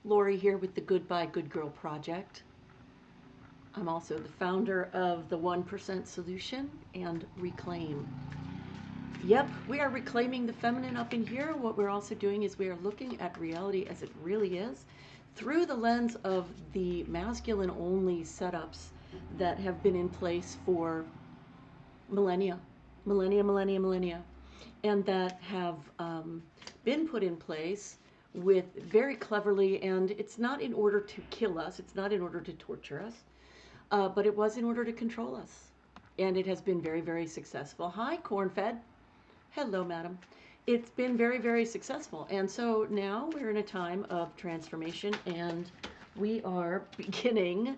Lori here with the Goodbye Good Girl Project. I'm also the founder of the 1% Solution and Reclaim. Yep, we are reclaiming the feminine up in here. What we're also doing is we are looking at reality as it really is through the lens of the masculine only setups that have been in place for millennia, millennia, and that have been put in place with very cleverly, and it's not in order to kill us, it's not in order to torture us, but it was in order to control us. And it has been very, very successful. Hi, corn-fed. Hello, madam. It's been very, very successful. And so now we're in a time of transformation, and we are beginning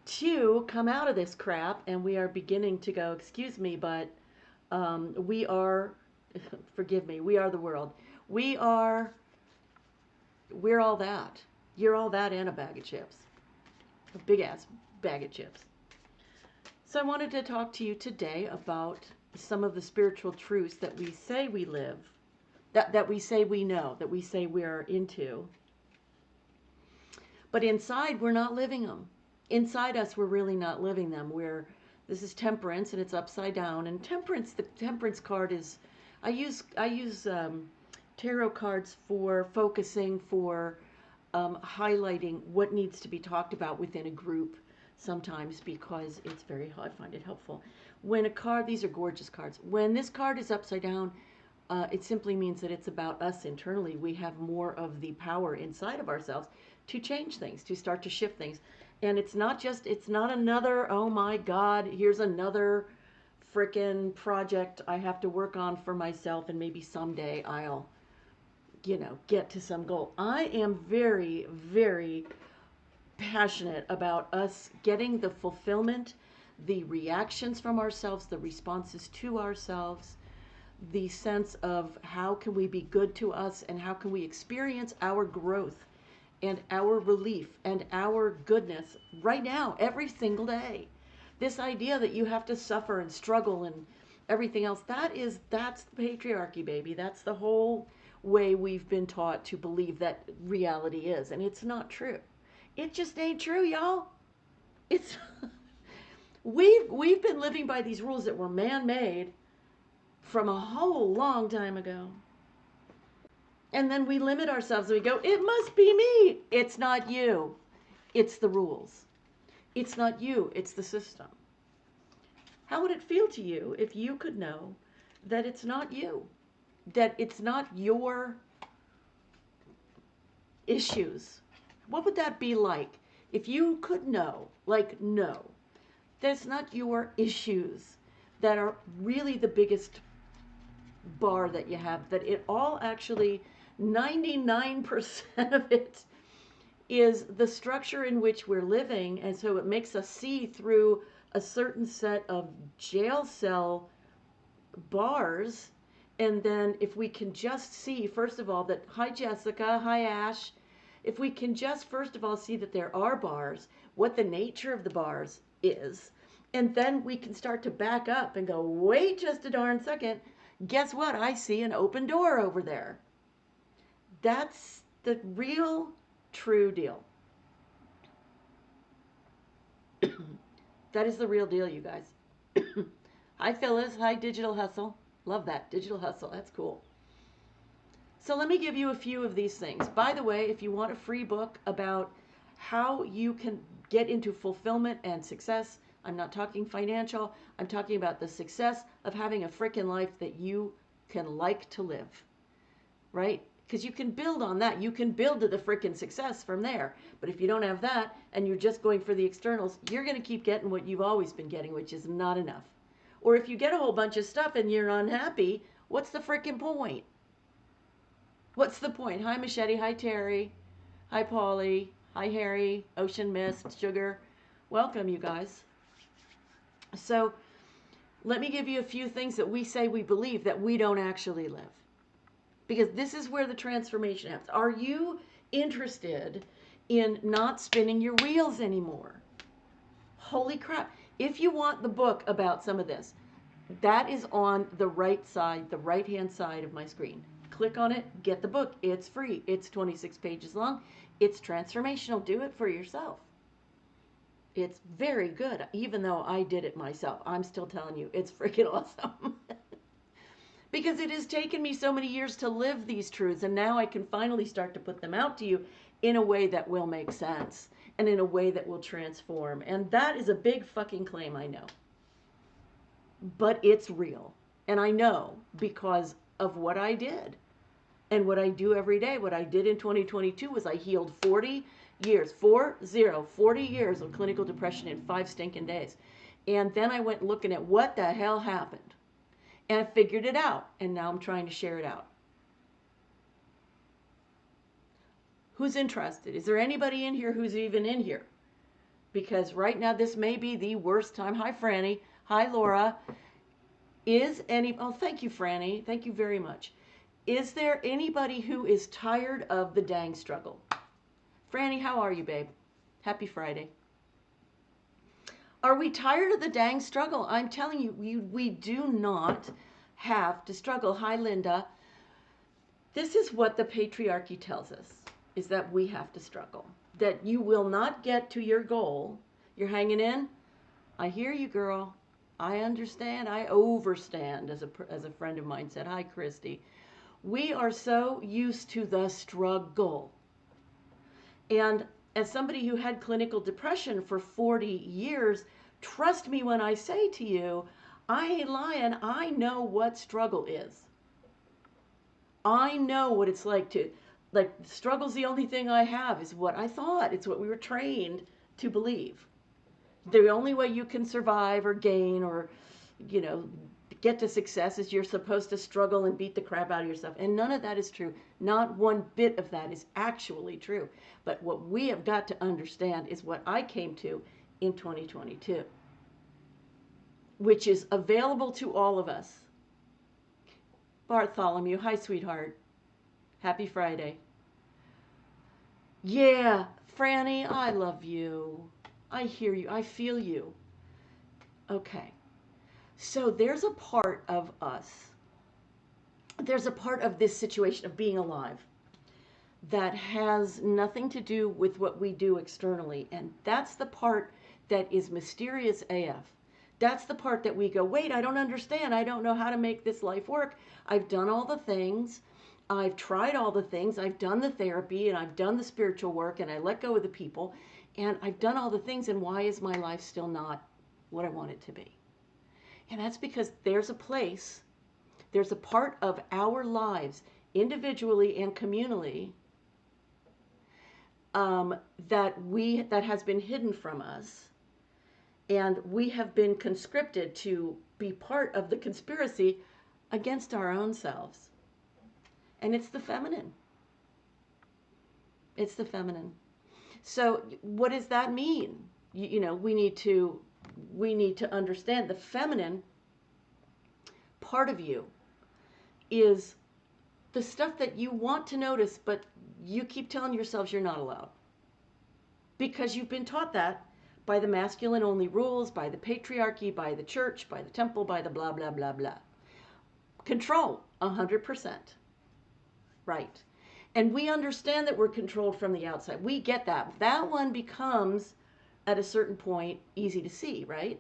to come out of this crap, and we are beginning to go, excuse me, but we are, forgive me, we are the world. We're all that. You're all that and a bag of chips. A big ass bag of chips. So I wanted to talk to you today about some of the spiritual truths that we say we live, that we say we know, that we say we're into. But inside, we're not living them. Inside us, we're really not living them. This is temperance, and it's upside down. And temperance, the temperance card is, I use tarot cards for focusing, for highlighting what needs to be talked about within a group sometimes, because it's very, I find it helpful. When a card, these are gorgeous cards. When this card is upside down, it simply means that it's about us internally. We have more of the power inside of ourselves to change things, to start to shift things. And it's not another, oh my God, here's another frickin' project I have to work on for myself, and maybe someday I'll, get to some goal. I am very, very passionate about us getting the fulfillment, the reactions from ourselves, the responses to ourselves, the sense of how can we be good to us, and how can we experience our growth and our relief and our goodness right now, every single day. This idea that you have to suffer and struggle and everything else, that's the patriarchy, baby. That's the whole way we've been taught to believe that reality is, and it's not true. It just ain't true, y'all. It's we've been living by these rules that were man-made from a whole long time ago. And then we limit ourselves and we go, it must be me. It's not you. It's the rules. It's not you. It's the system. How would it feel to you if you could know that it's not you? That it's not your issues? What would that be like if you could know, that it's not your issues that are really the biggest bar that you have, that it all actually, 99% of it is the structure in which we're living, and so it makes us see through a certain set of jail cell bars. And then if we can just see, first of all, that, hi Jessica, hi Ash, if we can just first of all see that there are bars, what the nature of the bars is, and then we can start to back up and go, wait just a darn second, guess what? I see an open door over there. That's the real, true deal. That is the real deal, you guys. Hi, Phyllis. Hi, Digital Hustle. Love that. Digital Hustle. That's cool. So let me give you a few of these things. By the way, if you want a free book about how you can get into fulfillment and success, I'm not talking financial. I'm talking about the success of having a freaking life that you can like to live, right? Because you can build on that. You can build to the freaking success from there. But if you don't have that and you're just going for the externals, you're going to keep getting what you've always been getting, which is not enough. Or if you get a whole bunch of stuff and you're unhappy, what's the freaking point? What's the point? Hi, Machete. Hi, Terry. Hi, Polly. Hi, Harry. Ocean Mist. Sugar. Welcome, you guys. So let me give you a few things that we say we believe that we don't actually live. Because this is where the transformation happens. Are you interested in not spinning your wheels anymore? Holy crap. If you want the book about some of this, that is on the right side, the right-hand side of my screen. click on it, get the book. It's free. It's 26 pages long. It's transformational. Do it for yourself. It's very good. Even though I did it myself, I'm still telling you, it's freaking awesome. Because it has taken me so many years to live these truths, and now I can finally start to put them out to you in a way that will make sense and in a way that will transform. And that is a big fucking claim, I know. But it's real. And I know because of what I did and what I do every day. What I did in 2022 was I healed 40 years, 40 years of clinical depression in 5 stinking days. And then I went looking at what the hell happened. And I figured it out. And now I'm trying to share it out. Who's interested? Is there anybody in here who's even in here? Because right now this may be the worst time. Hi, Franny. Hi, Laura. Oh, thank you, Franny. Thank you very much. Is there anybody who is tired of the dang struggle? Franny, how are you, babe? Happy Friday. Are we tired of the dang struggle? I'm telling you, we do not have to struggle. Hi, Linda. This is what the patriarchy tells us, is that we have to struggle. That you will not get to your goal. You're hanging in? I hear you, girl. I understand. I overstand, as a friend of mine said. Hi, Christy. We are so used to the struggle. And as somebody who had clinical depression for 40 years, trust me when I say to you, I ain't lying. I know what struggle is. I know what it's like to, struggle's the only thing I have, is what I thought. It's what we were trained to believe. The only way you can survive or gain or, get to success is you're supposed to struggle and beat the crap out of yourself. And none of that is true. Not one bit of that is actually true. But what we have got to understand is what I came to in 2022, which is available to all of us. Bartholomew, hi, sweetheart. Happy Friday. Yeah, Franny, I love you. I hear you. I feel you. Okay. So there's a part of us, there's a part of this situation of being alive that has nothing to do with what we do externally. And that's the part that is mysterious AF. That's the part that we go, wait, I don't understand. I don't know how to make this life work. I've done all the things. I've tried all the things. I've done the therapy and I've done the spiritual work and I let go of the people and I've done all the things. And why is my life still not what I want it to be? And that's because there's a place, there's a part of our lives, individually and communally, that has been hidden from us. And we have been conscripted to be part of the conspiracy against our own selves. And it's the feminine. It's the feminine. So what does that mean? We need to understand the feminine part of you is the stuff that you want to notice, but you keep telling yourselves you're not allowed. Because you've been taught that by the masculine only rules, by the patriarchy, by the church, by the temple, by the blah, blah, blah, blah. Control, 100%. Right. And we understand that we're controlled from the outside. We get that. That one becomes, at a certain point, easy to see, right?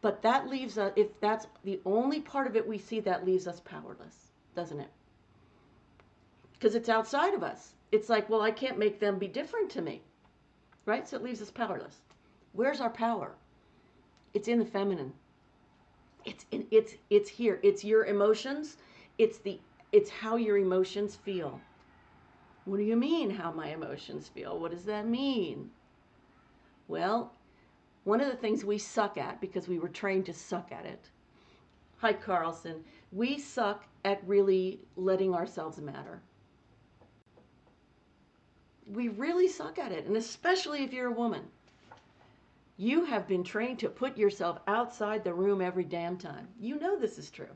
But that leaves us, if that's the only part of it we see, that leaves us powerless, doesn't it? Because it's outside of us. It's like, well, I can't make them be different to me, right? So it leaves us powerless. Where's our power? It's in the feminine. It's here. It's your emotions. It's how your emotions feel. What do you mean, how my emotions feel? What does that mean? Well, one of the things we suck at, because we were trained to suck at it. Hi, Carlson. We suck at really letting ourselves matter. We really suck at it, and especially if you're a woman. You have been trained to put yourself outside the room every damn time. You know this is true.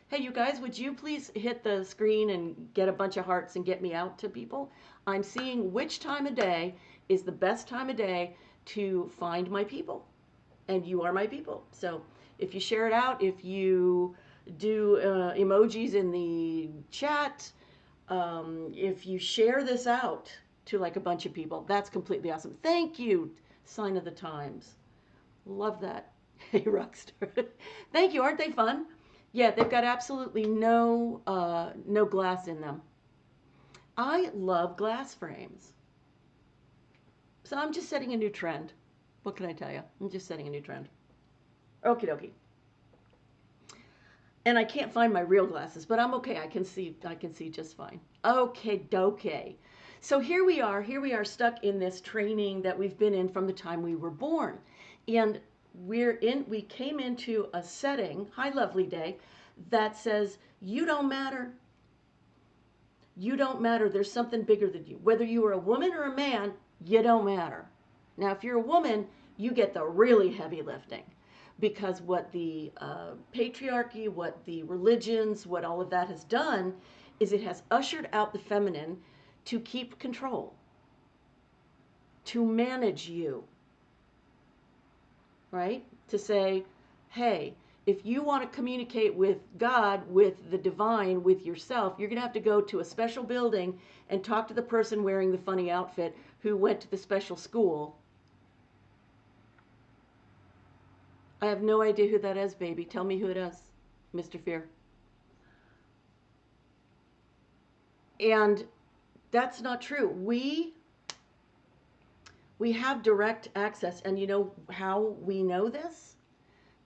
Hey, you guys, would you please hit the screen and get a bunch of hearts and get me out to people? I'm seeing which time of day is the best time of day to find my people. And you are my people. So if you share it out, if you do emojis in the chat. If you share this out to like a bunch of people, that's completely awesome. Thank you, Sign of the Times. Love that. Hey, Rockstar. Thank you. Aren't they fun? Yeah, they've got absolutely no glass in them. I love glass frames. So I'm just setting a new trend. What can I tell you? I'm just setting a new trend. Okie dokie. And I can't find my real glasses, but I'm okay. I can see just fine. Okay, dokie. So here we are stuck in this training that we've been in from the time we were born. And we came into a setting, hi lovely day, that says you don't matter. You don't matter. There's something bigger than you. Whether you are a woman or a man, you don't matter. Now, if you're a woman, you get the really heavy lifting, because what the patriarchy, what the religions, what all of that has done is it has ushered out the feminine to keep control, to manage you, right? To say, hey, if you want to communicate with God, with the divine, with yourself, you're going to have to go to a special building and talk to the person wearing the funny outfit who went to the special school. I have no idea who that is, baby. Tell me who it is, Mr. Fear. And that's not true. We have direct access. And you know how we know this?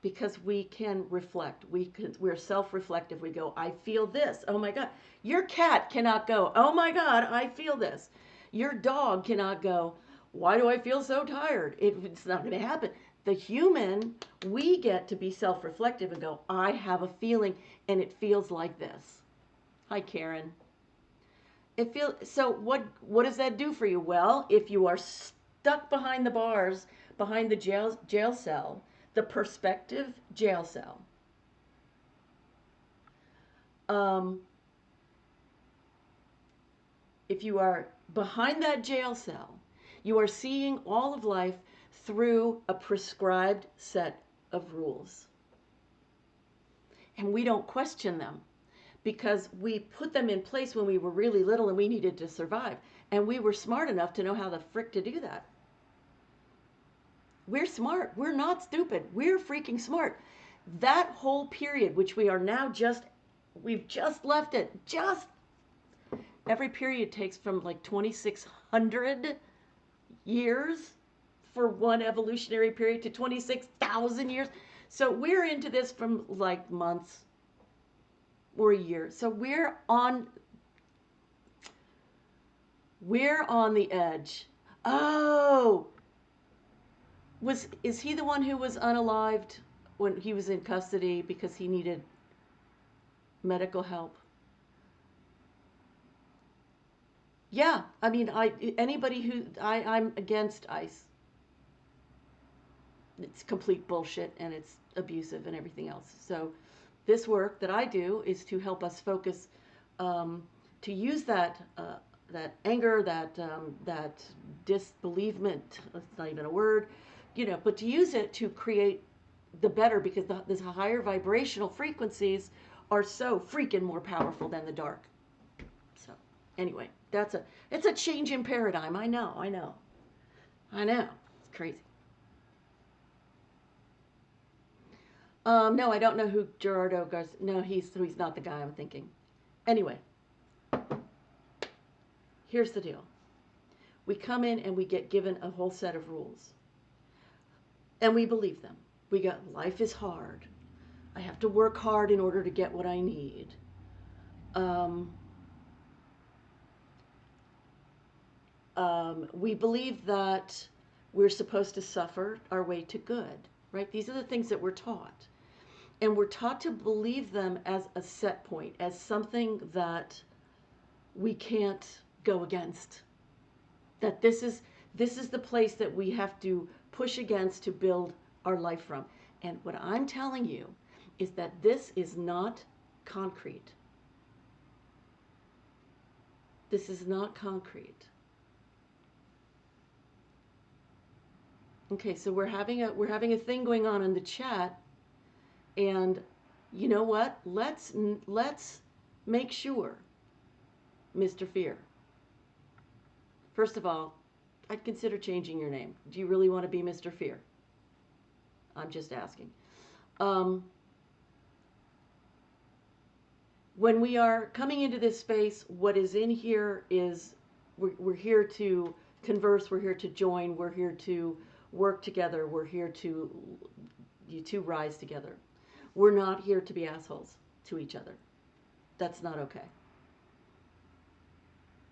Because we can reflect. We're self-reflective. We go, I feel this. Oh my God. Your cat cannot go, oh my God, I feel this. Your dog cannot go, why do I feel so tired? It's not going to happen. The human, we get to be self-reflective and go, I have a feeling and it feels like this. Hi, Karen. So what does that do for you? Well, if you are stuck behind the bars, behind the jail cell, the perspective jail cell, if you are behind that jail cell, you are seeing all of life through a prescribed set of rules. And we don't question them because we put them in place when we were really little and we needed to survive. And we were smart enough to know how the frick to do that. We're smart. We're not stupid. We're freaking smart. That whole period, which we are now we've just left it. Every period takes from like 2,600 years for one evolutionary period to 26,000 years. So we're into this from like months or a year. So we're on the edge. Oh, is he the one who was unalived when he was in custody because he needed medical help? Yeah, I mean, I'm against ICE. It's complete bullshit and it's abusive and everything else. So this work that I do is to help us focus, to use that anger, that disbelievement, it's not even a word, but to use it to create the better, because the higher vibrational frequencies are so freaking more powerful than the dark. So anyway, it's a change in paradigm. I know. It's crazy. No, I don't know who Gerardo Garcia. No, he's not the guy I'm thinking. Anyway, here's the deal. We come in and we get given a whole set of rules. And we believe them. We go, life is hard. I have to work hard in order to get what I need. We believe that we're supposed to suffer our way to good, right? These are the things that we're taught. And we're taught to believe them as a set point, as something that we can't go against. That this is the place that we have to push against to build our life from. And what I'm telling you is that this is not concrete. This is not concrete. Okay, so we're having a thing going on in the chat, and You know what? Let's make sure, Mr. Fear. First of all, I'd consider changing your name. Do you really want to be Mr. Fear? I'm just asking. Um, when we are coming into this space, what is in here is we're here to converse, we're here to join, we're here to work together, we're here to you two rise together. We're not here to be assholes to each other. That's not okay.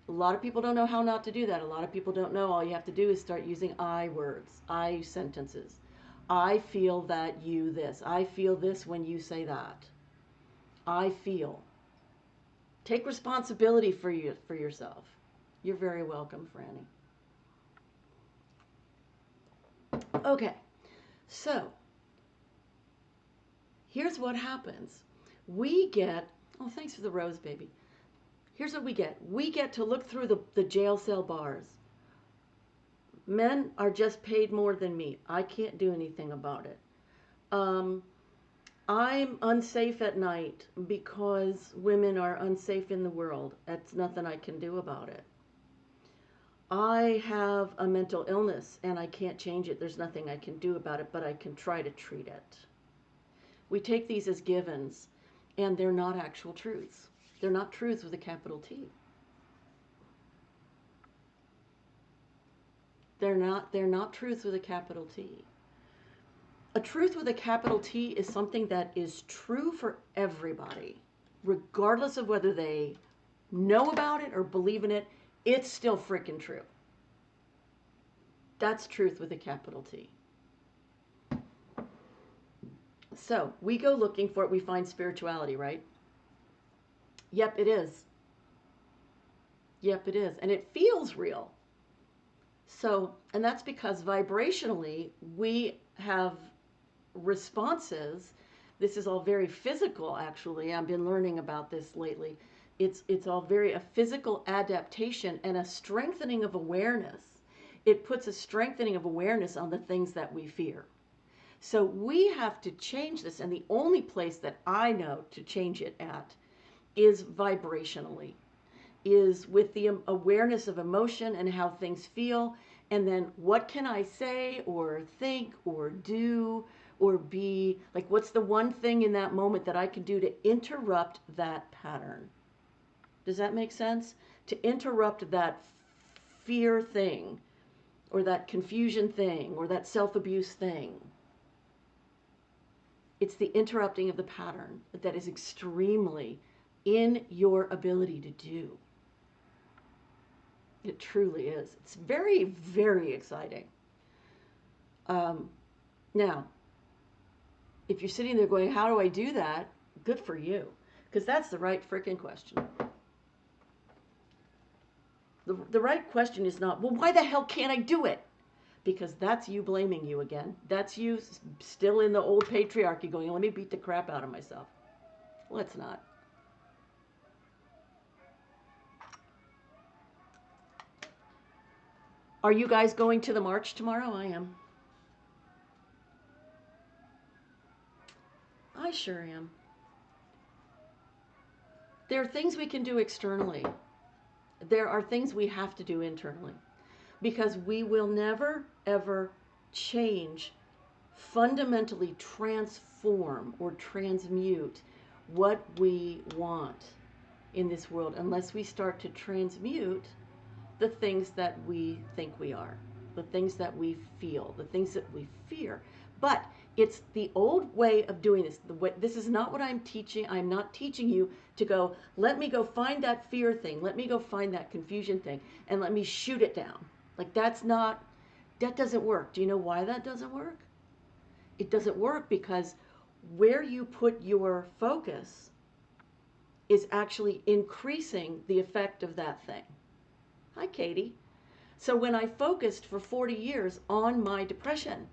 A lot of people don't know how not to do that. A lot of people don't know all you have to do is start using I words, I sentences. I feel that you this. I feel this when you say that. I feel. Take responsibility for yourself. You're very welcome, Franny. Okay, so here's what happens. We get, oh, thanks for the rose, baby. Here's what we get. We get to look through the jail cell bars. Men are just paid more than me. I can't do anything about it. I'm unsafe at night because women are unsafe in the world. That's nothing I can do about it. I have a mental illness and I can't change it. There's nothing I can do about it, but I can try to treat it. We take these as givens, and they're not actual truths. They're not truths with a capital T. They're not truths with a capital T. A truth with a capital T is something that is true for everybody, regardless of whether they know about it or believe in it. It's still freaking true. That's truth with a capital T. So we go looking for it. We find spirituality, right? Yep, it is. Yep, it is. And it feels real. So, and that's because vibrationally we have responses. This is all very physical, actually. I've been learning about this lately. It's all very a physical adaptation and a strengthening of awareness. It puts a strengthening of awareness on the things that we fear. So we have to change this, and the only place that I know to change it at is vibrationally, is with the awareness of emotion and how things feel, and then what can I say or think or do or be, like what's the one thing in that moment that I can do to interrupt that pattern? Does that make sense? To interrupt that fear thing or that confusion thing or that self-abuse thing. It's the interrupting of the pattern that is extremely in your ability to do. It truly is. It's very, very exciting. Now, if you're sitting there going, how do I do that? Good for you. Because that's the right freaking question. The right question is not, well, why the hell can't I do it? Because that's you blaming you again. That's you still in the old patriarchy going, let me beat the crap out of myself. Let's not. Are you guys going to the march tomorrow? I am. I sure am. There are things we can do externally. There are things we have to do internally. Because we will never, ever change, fundamentally transform or transmute what we want in this world unless we start to transmute the things that we think we are, the things that we feel, the things that we fear. But it's the old way of doing this. This is not what I'm teaching. I'm not teaching you to go, let me go find that fear thing. Let me go find that confusion thing and let me shoot it down. Like that doesn't work. Do you know why that doesn't work? It doesn't work because where you put your focus is actually increasing the effect of that thing. Hi, Katie. So when I focused for 40 years on my depression,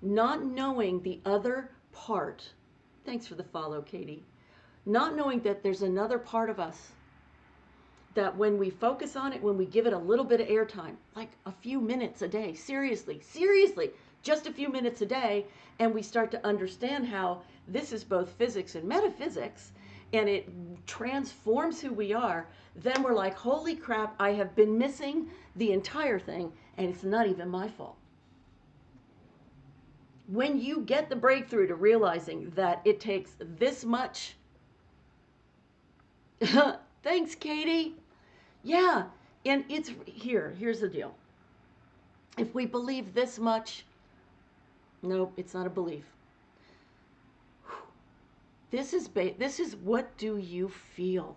not knowing the other part, thanks for the follow, Katie, not knowing that there's another part of us that when we focus on it, when we give it a little bit of airtime, like a few minutes a day, seriously, just a few minutes a day, and we start to understand how this is both physics and metaphysics, and it transforms who we are, then we're like, holy crap, I have been missing the entire thing, and it's not even my fault. When you get the breakthrough to realizing that it takes this much, thanks, Katie. Yeah, and here's the deal. If we believe this much, nope, it's not a belief. This is what do you feel?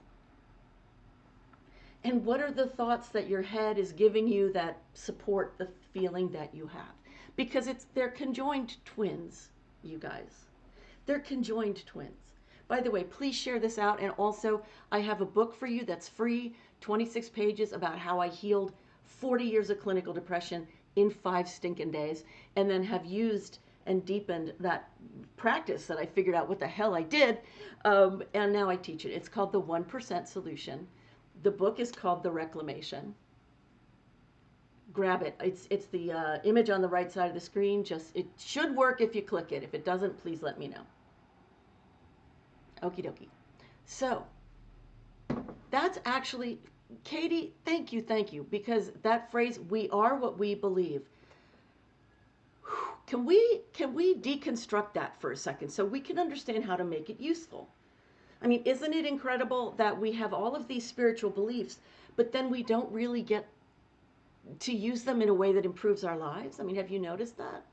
And what are the thoughts that your head is giving you that support the feeling that you have? Because they're conjoined twins, you guys. They're conjoined twins. By the way, please share this out. And also, I have a book for you that's free, 26 pages, about how I healed 40 years of clinical depression in 5 stinking days, and then have used and deepened that practice that I figured out what the hell I did, and now I teach it. It's called The 1% Solution. The book is called The Reclamation. Grab it. It's the image on the right side of the screen. It should work if you click it. If it doesn't, please let me know. Okie dokie. So that's actually, Katie, thank you, because that phrase, we are what we believe. Can we deconstruct that for a second so we can understand how to make it useful? I mean, isn't it incredible that we have all of these spiritual beliefs, but then we don't really get to use them in a way that improves our lives? I mean, have you noticed that?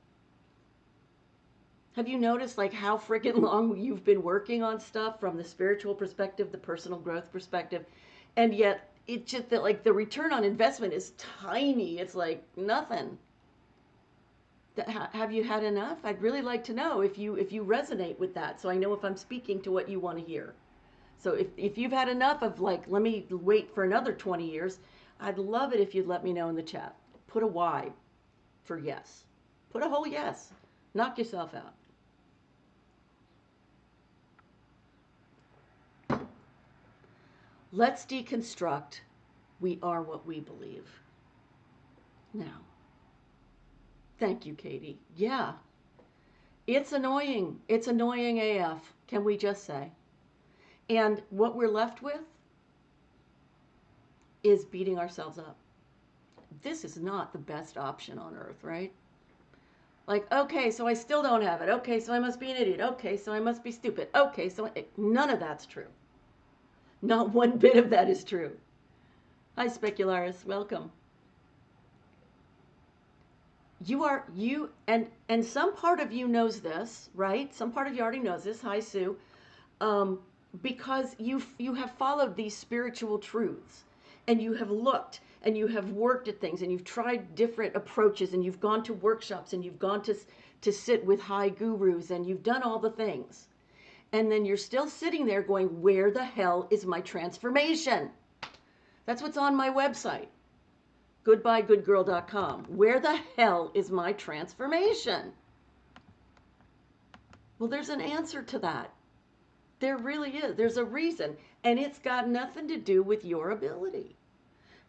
Have you noticed like how freaking long you've been working on stuff from the spiritual perspective, the personal growth perspective, and yet it's just that like the return on investment is tiny. It's like nothing. Have you had enough? I'd really like to know if you resonate with that, so I know if I'm speaking to what you want to hear. So if you've had enough of like, let me wait for another 20 years, I'd love it if you'd let me know in the chat. Put a Y for yes. Put a whole yes. Knock yourself out. Let's deconstruct. We are what we believe. Now. Thank you, Katie. Yeah. It's annoying. It's annoying AF, can we just say? And what we're left with is beating ourselves up. This is not the best option on earth, right? Like, okay, so I still don't have it. Okay, so I must be an idiot. Okay, so I must be stupid. Okay, so none of that's true. Not one bit of that is true. Hi, Specularis. Welcome. And some part of you knows this, right? Some part of you already knows this. Hi, Sue. Because you have followed these spiritual truths, and you have looked, and you have worked at things, and you've tried different approaches, and you've gone to workshops, and you've gone to sit with high gurus, and you've done all the things. And then you're still sitting there going, where the hell is my transformation? That's what's on my website. goodbyegoodgirl.com. Where the hell is my transformation? Well, there's an answer to that. There really is. There's a reason. And it's got nothing to do with your ability.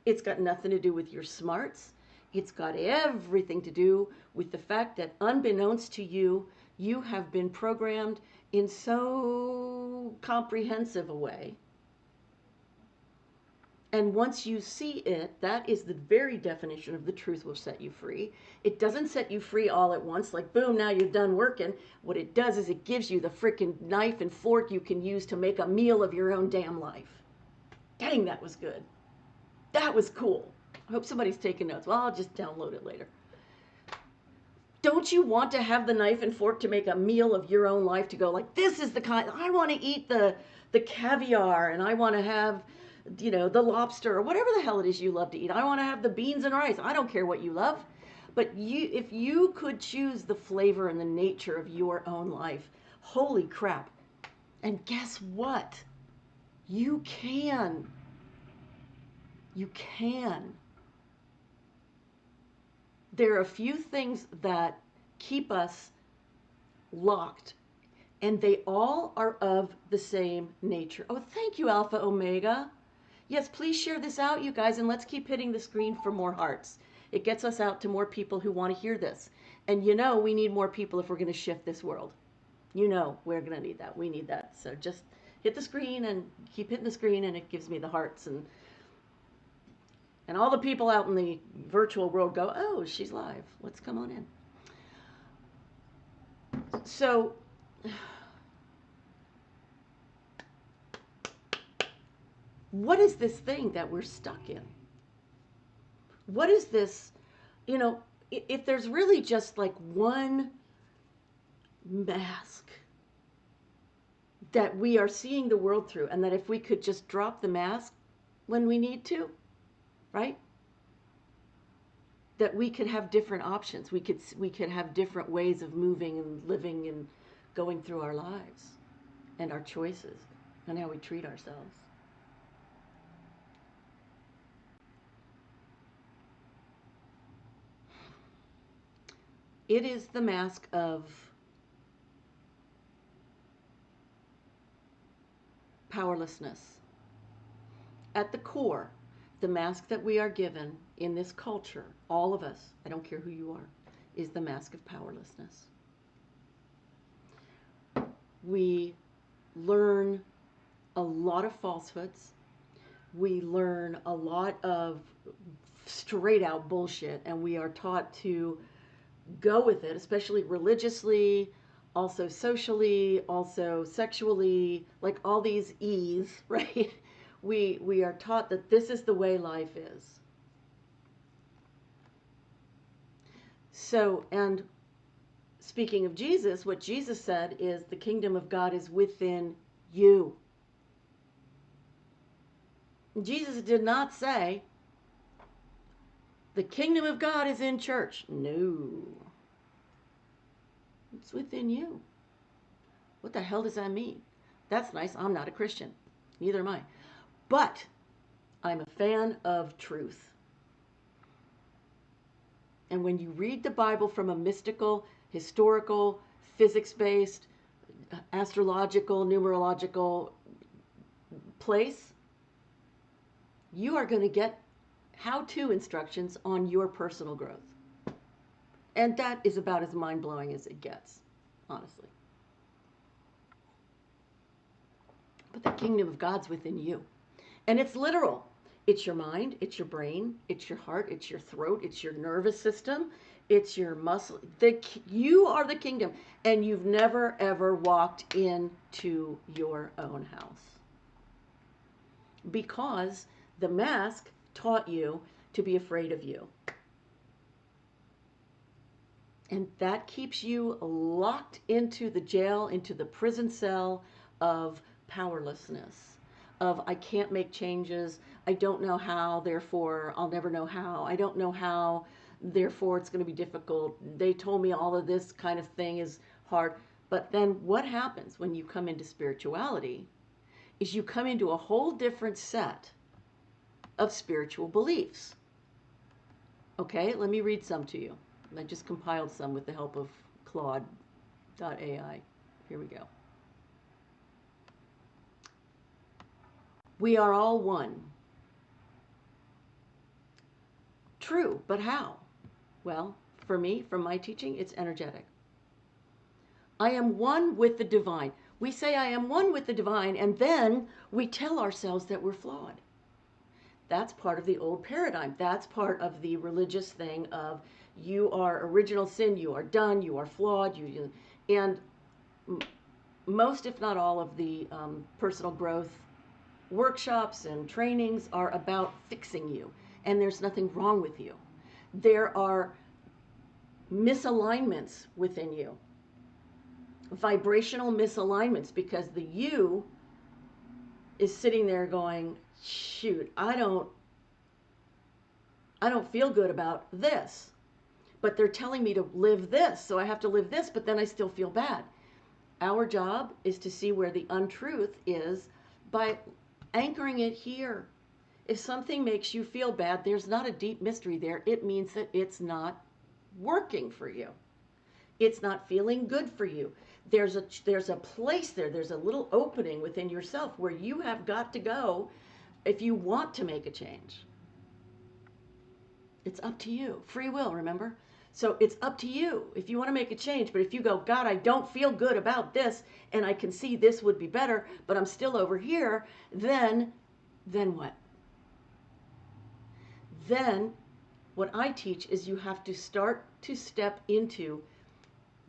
It's got nothing to do with your smarts. It's got everything to do with the fact that unbeknownst to you, you have been programmed in so comprehensive a way. And once you see it, that is the very definition of the truth will set you free. It doesn't set you free all at once, like boom, now you're done working. What it does is it gives you the freaking knife and fork you can use to make a meal of your own damn life. Dang, that was good. That was cool. I hope somebody's taking notes. Well, I'll just download it later. Don't you want to have the knife and fork to make a meal of your own life, to go like, this is the kind, I want to eat the caviar, and I want to have, you know, the lobster, or whatever the hell it is you love to eat. I want to have the beans and rice. I don't care what you love. But if you could choose the flavor and the nature of your own life, holy crap. And guess what? You can. You can. There are a few things that keep us locked, and they all are of the same nature. Oh, thank you, Alpha Omega. Yes, please share this out, you guys, and let's keep hitting the screen for more hearts. It gets us out to more people who want to hear this. And we need more people if we're going to shift this world. We're going to need that. We need that. So just hit the screen and keep hitting the screen, and it gives me the hearts. And all the people out in the virtual world go, oh, she's live. Let's come on in. So what is this thing that we're stuck in? What is this, if there's really just like one mask that we are seeing the world through, and that if we could just drop the mask when we need to, right? That we could have different options. We could have different ways of moving and living and going through our lives and our choices and how we treat ourselves. It is the mask of powerlessness. At the core, the mask that we are given in this culture, all of us, I don't care who you are, is the mask of powerlessness. We learn a lot of falsehoods. We learn a lot of straight out bullshit, and we are taught to go with it, especially religiously, also socially, also sexually, like all these E's, right? We are taught that this is the way life is. So, and speaking of Jesus, what Jesus said is the kingdom of God is within you. Jesus did not say the kingdom of God is in church. No. It's within you. What the hell does that mean? That's nice. I'm not a Christian. Neither am I. But I'm a fan of truth. And when you read the Bible from a mystical, historical, physics-based, astrological, numerological place, you are going to get how-to instructions on your personal growth. And that is about as mind-blowing as it gets, honestly. But the kingdom of God's within you. And it's literal. It's your mind, it's your brain, it's your heart, it's your throat, it's your nervous system, it's your muscle. You are the kingdom, and you've never, ever walked into your own house. Because the mask taught you to be afraid of you. And that keeps you locked into the jail, into the prison cell of powerlessness, of I can't make changes, I don't know how, therefore I'll never know how, I don't know how, therefore it's going to be difficult, they told me all of this kind of thing is hard. But then what happens when you come into spirituality is you come into a whole different set of spiritual beliefs. Okay, let me read some to you. I just compiled some with the help of Claude.ai. Here we go. We are all one. True, but how? Well, for me, from my teaching, it's energetic. I am one with the divine. We say I am one with the divine, and then we tell ourselves that we're flawed. That's part of the old paradigm. That's part of the religious thing of you are original sin, you are done, you are flawed, and most, if not all, of the personal growth workshops and trainings are about fixing you, and there's nothing wrong with you. There are misalignments within you, vibrational misalignments, because the you is sitting there going, shoot, I don't feel good about this, but they're telling me to live this, so I have to live this, but then I still feel bad. Our job is to see where the untruth is by anchoring it here. If something makes you feel bad, there's not a deep mystery there. It means that it's not working for you. It's not feeling good for you. There's a place there. There's a little opening within yourself where you have got to go if you want to make a change. It's up to you. Free will, remember? So it's up to you if you want to make a change. But if you go, God, I don't feel good about this, and I can see this would be better, but I'm still over here, then what? Then what I teach is you have to start to step into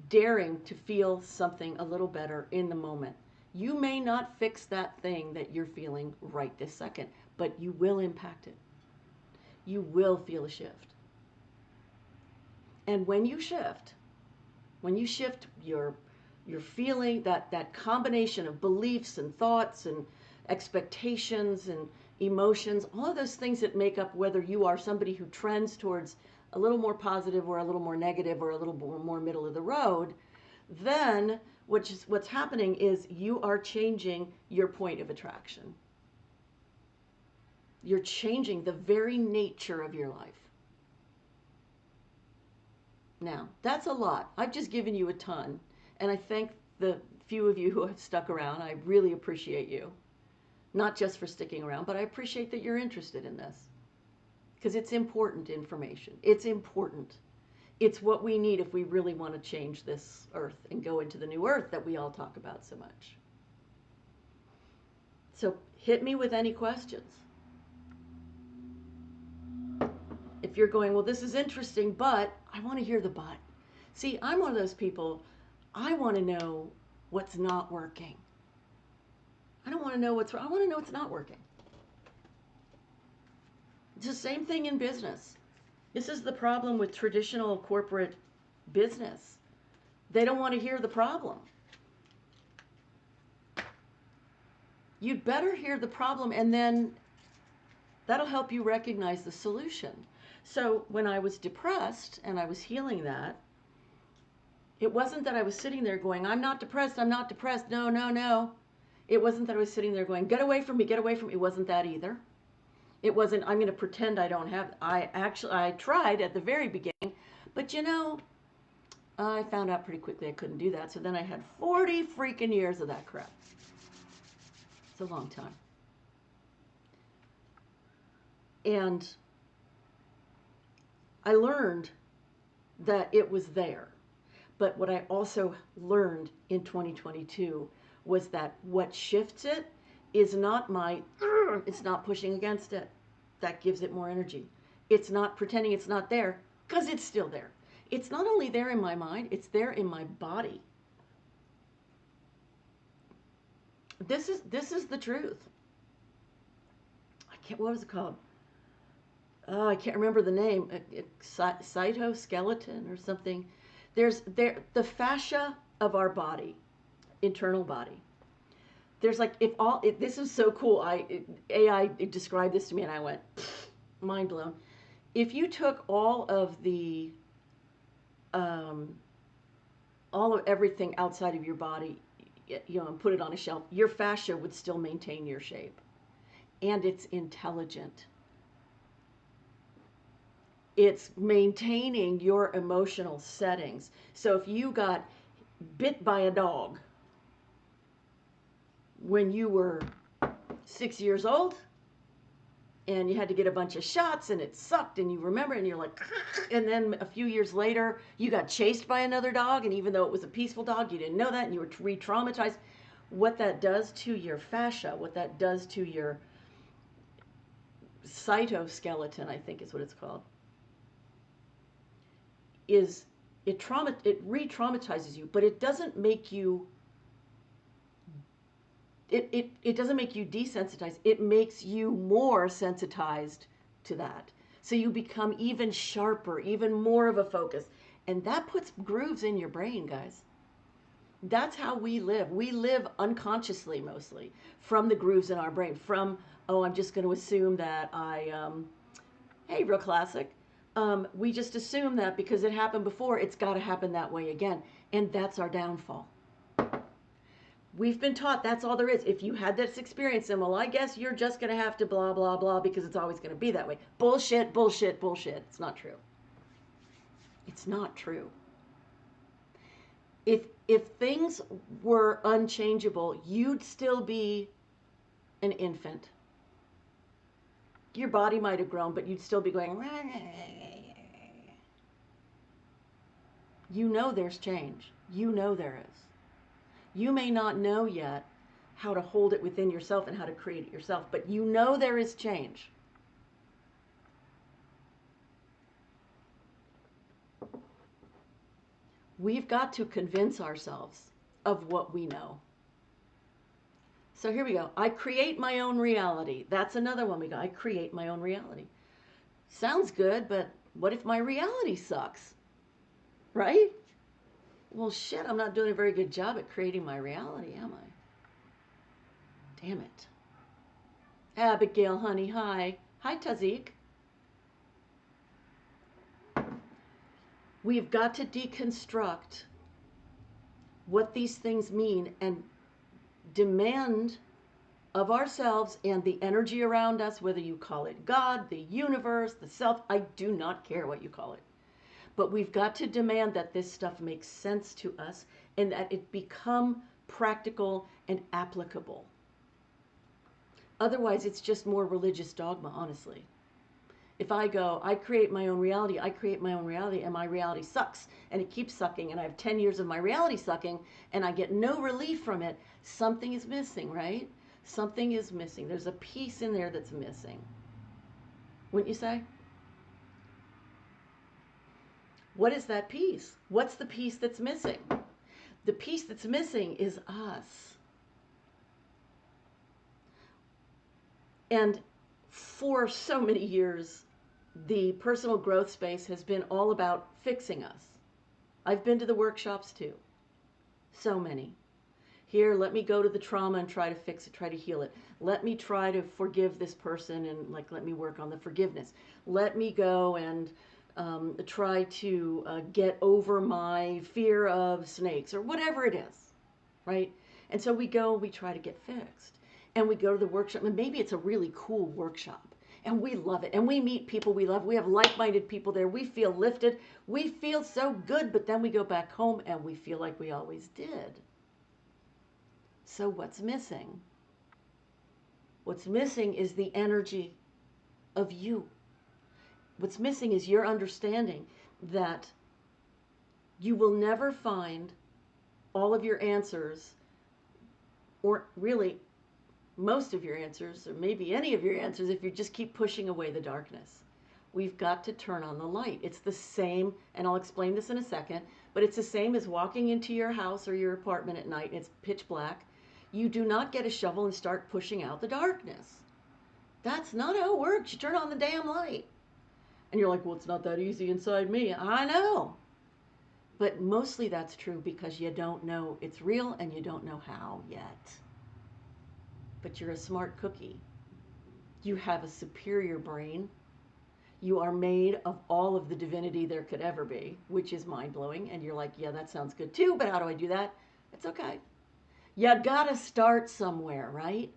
daring to feel something a little better in the moment. You may not fix that thing that you're feeling right this second, but you will impact it. You will feel a shift. And when you shift your feeling, that combination of beliefs and thoughts and expectations and emotions, all of those things that make up whether you are somebody who trends towards a little more positive or a little more negative or a little more middle of the road, then what's happening is you are changing your point of attraction. You're changing the very nature of your life. Now, that's a lot. I've just given you a ton, and I thank the few of you who have stuck around. I really appreciate you. Not just for sticking around, but I appreciate that you're interested in this. Because it's important information. It's important. It's what we need if we really want to change this earth and go into the new earth that we all talk about so much. So hit me with any questions. If you're going, well, this is interesting, but I want to hear the but. See, I'm one of those people, I want to know what's not working. I don't want to know what's wrong. I want to know what's not working. It's the same thing in business. This is the problem with traditional corporate business. They don't want to hear the problem. You'd better hear the problem, and then that'll help you recognize the solution. So when I was depressed and I was healing that, it wasn't that I was sitting there going, I'm not depressed, I'm not depressed, no, no, no. It wasn't that I was sitting there going, get away from me, get away from me. It wasn't that either. It wasn't, I'm going to pretend I don't have, I tried at the very beginning, but you know, I found out pretty quickly I couldn't do that. So then I had 40 freaking years of that crap. It's a long time. And I learned that it was there. But what I also learned in 2022 was that what shifts it is not it's not pushing against it. That gives it more energy. It's not pretending it's not there, because it's still there. It's not only there in my mind, it's there in my body. This is the truth. What was it called? Oh, I can't remember the name. Cytoskeleton or something. The fascia of our body, internal body. There's like, this is so cool. AI described this to me and I went, mind blown. If you took all of everything outside of your body, and put it on a shelf, your fascia would still maintain your shape. And it's intelligent. It's maintaining your emotional settings. So if you got bit by a dog when you were 6 years old and you had to get a bunch of shots and it sucked and you remember and you're like, and then a few years later you got chased by another dog, and even though it was a peaceful dog, you didn't know that and you were re-traumatized. What that does to your fascia, what that does to your cytoskeleton, I think is what it's called, is it re-traumatizes you, but it doesn't make you it doesn't make you desensitized. It makes you more sensitized to that. So you become even sharper, even more of a focus. And that puts grooves in your brain, guys. That's how we live. We live unconsciously mostly from the grooves in our brain. From, oh, I'm just going to assume that hey, real classic. We just assume that because it happened before, it's got to happen that way again. And that's our downfall. We've been taught that's all there is. If you had this experience, then, well, I guess you're just going to have to blah, blah, blah, because it's always going to be that way. Bullshit, bullshit, bullshit. It's not true. It's not true. If things were unchangeable, you'd still be an infant. Your body might have grown, but you'd still be going. You know there's change. You know there is. You may not know yet how to hold it within yourself and how to create it yourself, but you know there is change. We've got to convince ourselves of what we know. So here we go. I create my own reality. That's another one we got. I create my own reality. Sounds good, but what if my reality sucks? Right? Well, shit, I'm not doing a very good job at creating my reality, am I? Damn it. Abigail, honey, hi. Hi, Tazik. We've got to deconstruct what these things mean and demand of ourselves and the energy around us, whether you call it God, the universe, the self, I do not care what you call it. But we've got to demand that this stuff makes sense to us and that it become practical and applicable. Otherwise, it's just more religious dogma, honestly. If I go, I create my own reality, and my reality sucks, and it keeps sucking, and I have 10 years of my reality sucking, and I get no relief from it, something is missing, right? Something is missing. There's a piece in there that's missing. Wouldn't you say? What is that piece? What's the piece that's missing? The piece that's missing is us. And for so many years, the personal growth space has been all about fixing us. I've been to the workshops too. So many. Here, let me go to the trauma and try to fix it, try to heal it. Let me try to forgive this person and let me work on the forgiveness. Let me go and try to get over my fear of snakes or whatever it is, right? And so we go, we try to get fixed. And we go to the workshop, and maybe it's a really cool workshop. And we love it. And we meet people we love. We have like-minded people there. We feel lifted. We feel so good. But then we go back home and we feel like we always did. So what's missing? What's missing is the energy of you. What's missing is your understanding that you will never find all of your answers, or really most of your answers, or maybe any of your answers, if you just keep pushing away the darkness. We've got to turn on the light. It's the same, and I'll explain this in a second, but it's the same as walking into your house or your apartment at night and it's pitch black. You do not get a shovel and start pushing out the darkness. That's not how it works. You turn on the damn light. And you're like, well, it's not that easy inside me. I know. But mostly that's true because you don't know it's real and you don't know how yet. But you're a smart cookie. You have a superior brain. You are made of all of the divinity there could ever be, which is mind-blowing. And you're like, yeah, that sounds good too, but how do I do that? It's okay. You gotta start somewhere, right?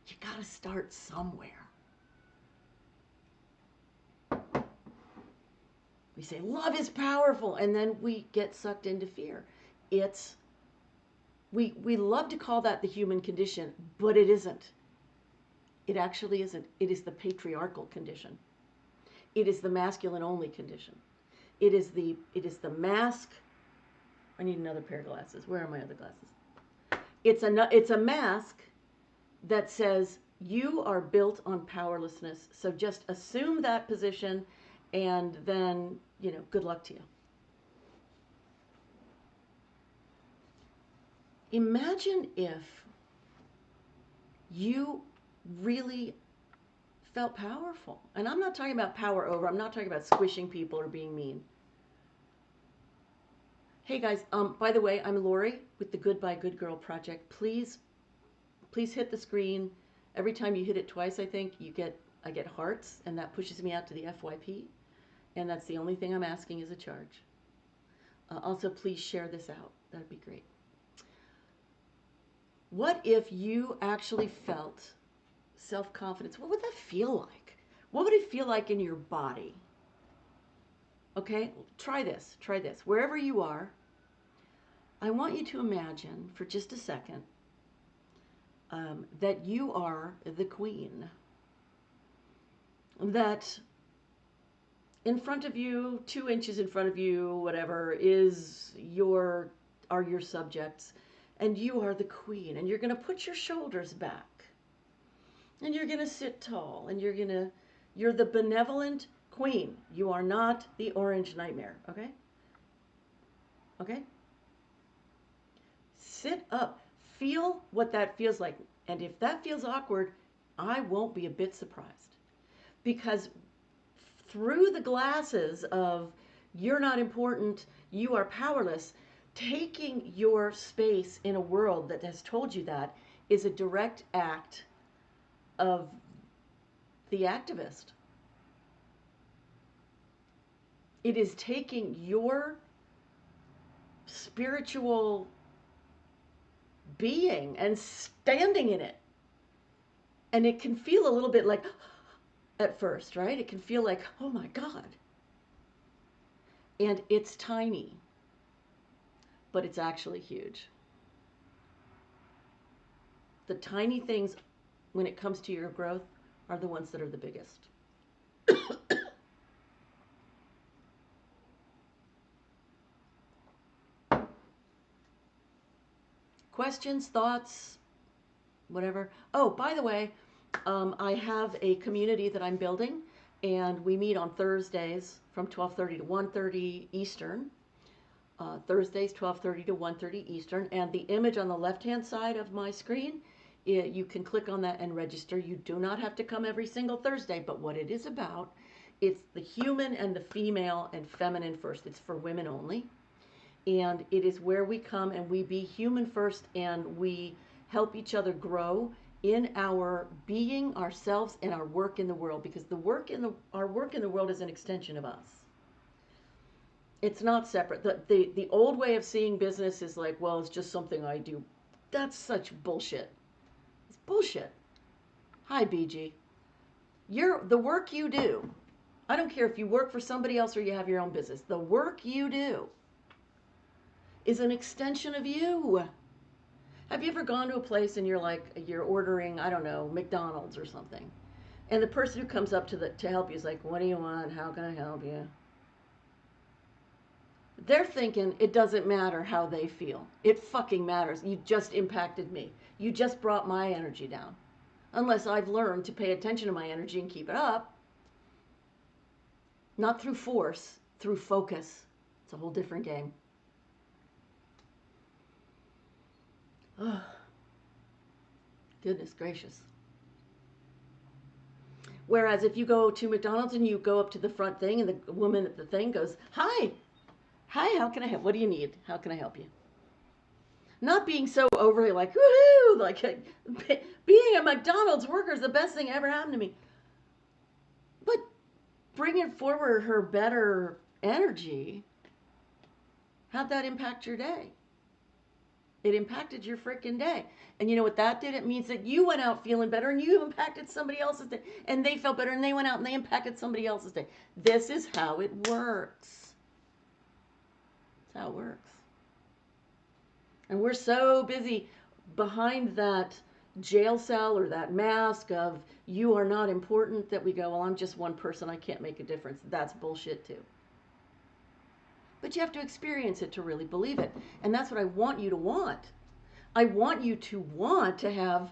You gotta start somewhere. We say, love is powerful, and then we get sucked into fear. We love to call that the human condition, but it isn't. It actually isn't. It is the patriarchal condition. It is the masculine-only condition. It is the mask. I need another pair of glasses. Where are my other glasses? It's a mask that says you are built on powerlessness. So just assume that position, and then, good luck to you. Imagine if you really felt powerful. And I'm not talking about power over. I'm not talking about squishing people or being mean. Hey guys, by the way, I'm Lori with the Goodbye Good Girl Project. Please hit the screen. Every time you hit it twice, I think, I get hearts, and that pushes me out to the FYP. And that's the only thing I'm asking is a charge. Also, please share this out. That'd be great. What if you actually felt self-confidence? What would that feel like? What would it feel like in your body? Okay, try this. Wherever you are, I want you to imagine for just a second that you are the queen. That in front of you, 2 inches in front of you, whatever, are your subjects, and you are the queen, and you're going to put your shoulders back, and you're going to sit tall, and you're the benevolent queen. You are not the orange nightmare, okay? Okay? Sit up. Feel what that feels like. And if that feels awkward, I won't be a bit surprised. Because through the glasses of you're not important, you are powerless, taking your space in a world that has told you that is a direct act of the activist. It is taking your spiritual being and standing in it. And it can feel a little bit like, at first, right? It can feel like, oh my God. And it's tiny, but it's actually huge. The tiny things, when it comes to your growth, are the ones that are the biggest. Questions, thoughts, whatever. Oh, by the way, I have a community that I'm building, and we meet on Thursdays from 12:30 to 1:30 Eastern. Thursdays 12:30 to 1:30 Eastern, and the image on the left-hand side of my screen, you can click on that and register. You do not have to come every single Thursday, but what it is about, it's the human and the female and feminine first. It's for women only. And it is where we come and we be human first, and we help each other grow in our being, ourselves, and our work in the world, because our work in the world is an extension of us. It's not separate. The old way of seeing business is like, well, it's just something I do. That's such bullshit. It's bullshit. Hi, BG. The work you do, I don't care if you work for somebody else or you have your own business, the work you do is an extension of you. Have you ever gone to a place and you're ordering, I don't know, McDonald's or something, and the person who comes up to help you is like, what do you want? How can I help you? They're thinking it doesn't matter how they feel. It fucking matters. You just impacted me. You just brought my energy down. Unless I've learned to pay attention to my energy and keep it up. Not through force, through focus. It's a whole different game. Oh, goodness gracious. Whereas if you go to McDonald's and you go up to the front thing and the woman at the thing goes, hi, how can I help? What do you need? How can I help you? Not being so overly like, woohoo, like being a McDonald's worker is the best thing ever happened to me. But bringing forward her better energy, how'd that impact your day? It impacted your freaking day. And you know what that did? It means that you went out feeling better and you impacted somebody else's day. And they felt better and they went out and they impacted somebody else's day. This is how it works. That's how it works. And we're so busy behind that jail cell or that mask of you are not important that we go, well, I'm just one person. I can't make a difference. That's bullshit too. But you have to experience it to really believe it. And that's what I want you to want. I want you to want to have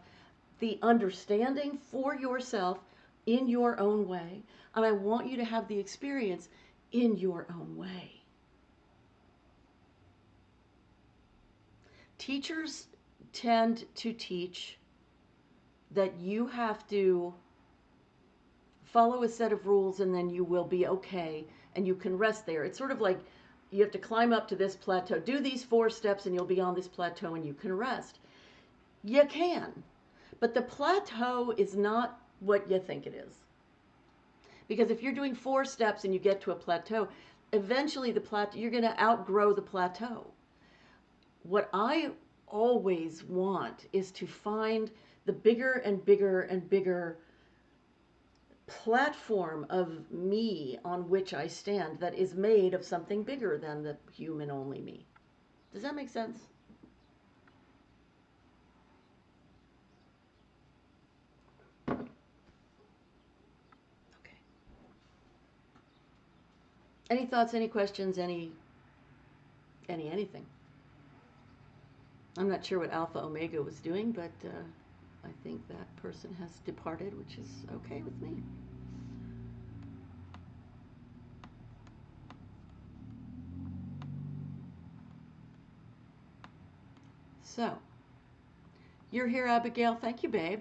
the understanding for yourself in your own way. And I want you to have the experience in your own way. Teachers tend to teach that you have to follow a set of rules and then you will be okay and you can rest there. It's sort of like you have to climb up to this plateau, do these 4 steps and you'll be on this plateau and you can rest. You can, but the plateau is not what you think it is. Because if you're doing 4 steps and you get to a plateau, eventually you're going to outgrow the plateau. What I always want is to find the bigger and bigger and bigger platform of me on which I stand that is made of something bigger than the human only me. Does that make sense? Okay. Any thoughts, any questions, anything? I'm not sure what Alpha Omega was doing, but I think that person has departed, which is okay with me. So, you're here, Abigail. Thank you, babe.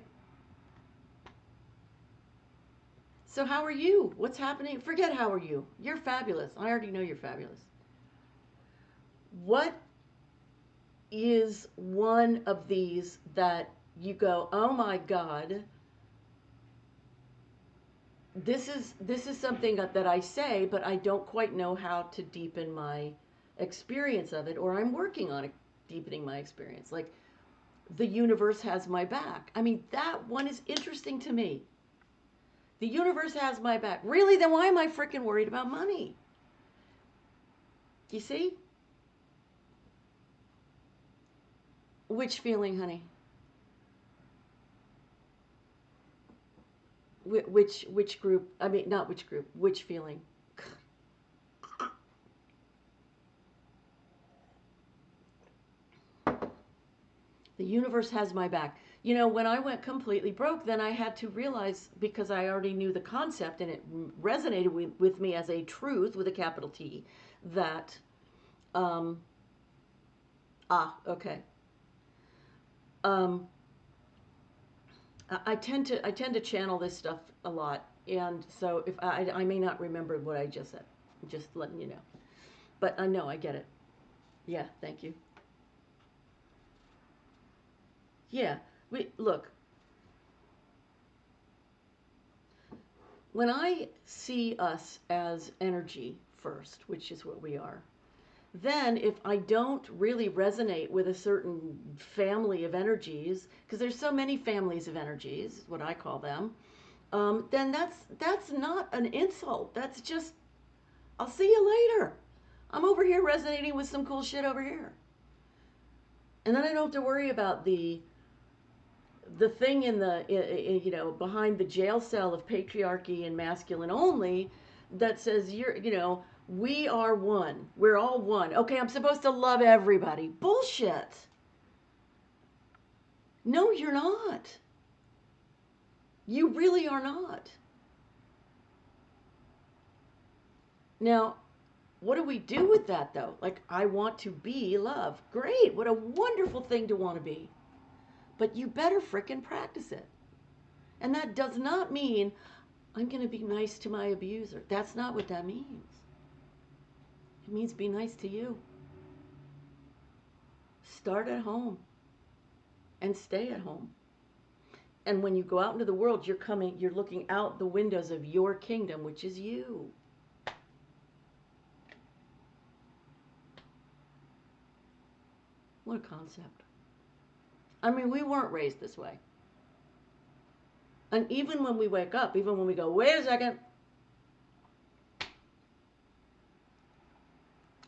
So, how are you? What's happening? Forget how are you. You're fabulous. I already know you're fabulous. What is one of these that you go, oh my God, this is something that I say, but I don't quite know how to deepen my experience of it, or I'm working on it, deepening my experience. Like the universe has my back. I mean, that one is interesting to me. The universe has my back. Really? Then why am I freaking worried about money? You see? Which feeling, honey? Which group? I mean, not which group. Which feeling? The universe has my back. You know, when I went completely broke, then I had to realize, because I already knew the concept and it resonated with me as a truth with a capital T, that, um, okay. Um, I tend to channel this stuff a lot, and so if I may not remember what I just said, just letting you know. But I know I get it. Yeah, thank you. Yeah, we look. When I see us as energy first, which is what we are, then if I don't really resonate with a certain family of energies, because there's so many families of energies, what I call them, then that's not an insult. That's just, I'll see you later. I'm over here resonating with some cool shit over here. And then I don't have to worry about the thing in the behind the jail cell of patriarchy and masculine only that says we are one, we're all one, okay, I'm supposed to love everybody. Bullshit. No, you're not. You really are not. Now, what do we do with that though? Like, I want to be love. Great, what a wonderful thing to want to be, but you better frickin' practice it. And that does not mean I'm going to be nice to my abuser. That's not what that means. It means be nice to you. Start at home and stay at home. And when you go out into the world, you're looking out the windows of your kingdom, which is you. What a concept. I mean, we weren't raised this way. And even when we wake up, even when we go, wait a second,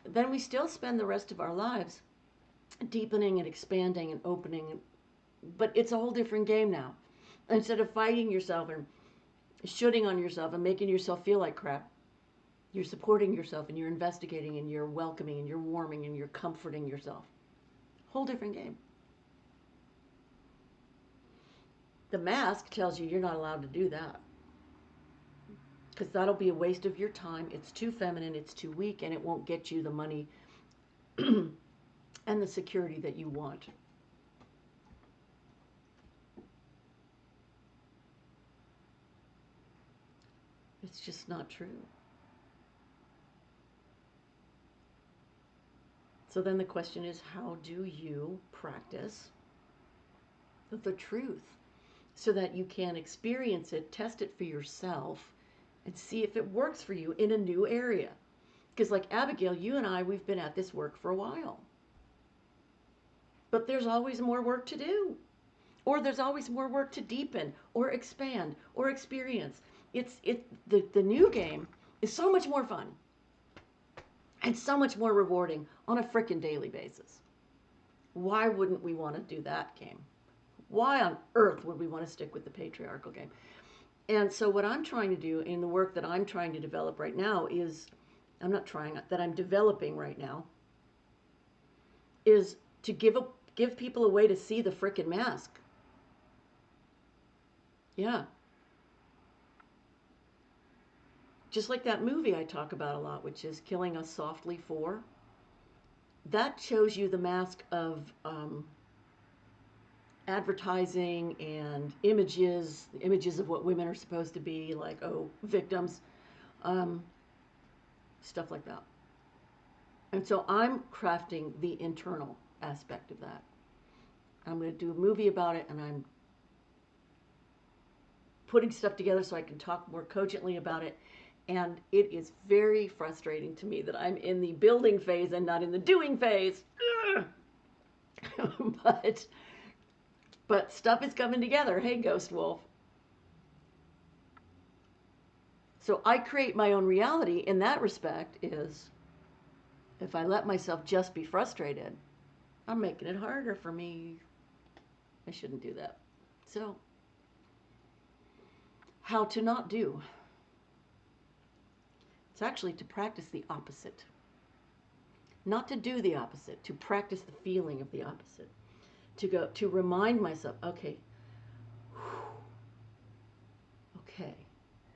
then we still spend the rest of our lives deepening and expanding and opening. But it's a whole different game now. Instead of fighting yourself and shooting on yourself and making yourself feel like crap, you're supporting yourself and you're investigating and you're welcoming and you're warming and you're comforting yourself. Whole different game. The mask tells you you're not allowed to do that, because that'll be a waste of your time. It's too feminine, it's too weak, and it won't get you the money and the security that you want. It's just not true. So then the question is, how do you practice the truth so that you can experience it, test it for yourself, and see if it works for you in a new area? Because like Abigail, you and I, we've been at this work for a while. But there's always more work to do. Or there's always more work to deepen or expand or experience. The new game is so much more fun and so much more rewarding on a frickin' daily basis. Why wouldn't we want to do that game? Why on earth would we want to stick with the patriarchal game? And so what I'm trying to do in the work that I'm trying to develop right now is I'm not trying, that I'm developing right now, is to give people a way to see the frickin' mask. Yeah. Just like that movie I talk about a lot, which is Killing Us Softly 4. That shows you the mask of advertising and images of what women are supposed to be, like, oh, victims, um, stuff like that. And so I'm crafting the internal aspect of that. I'm going to do a movie about it, and I'm putting stuff together so I can talk more cogently about it. And it is very frustrating to me that I'm in the building phase and not in the doing phase. but stuff is coming together. Hey, Ghost Wolf. So I create my own reality in that respect. Is if I let myself just be frustrated, I'm making it harder for me. I shouldn't do that. So, how to not do? It's actually to practice the opposite. Not to do the opposite, to practice the feeling of the opposite. To remind myself, okay, okay.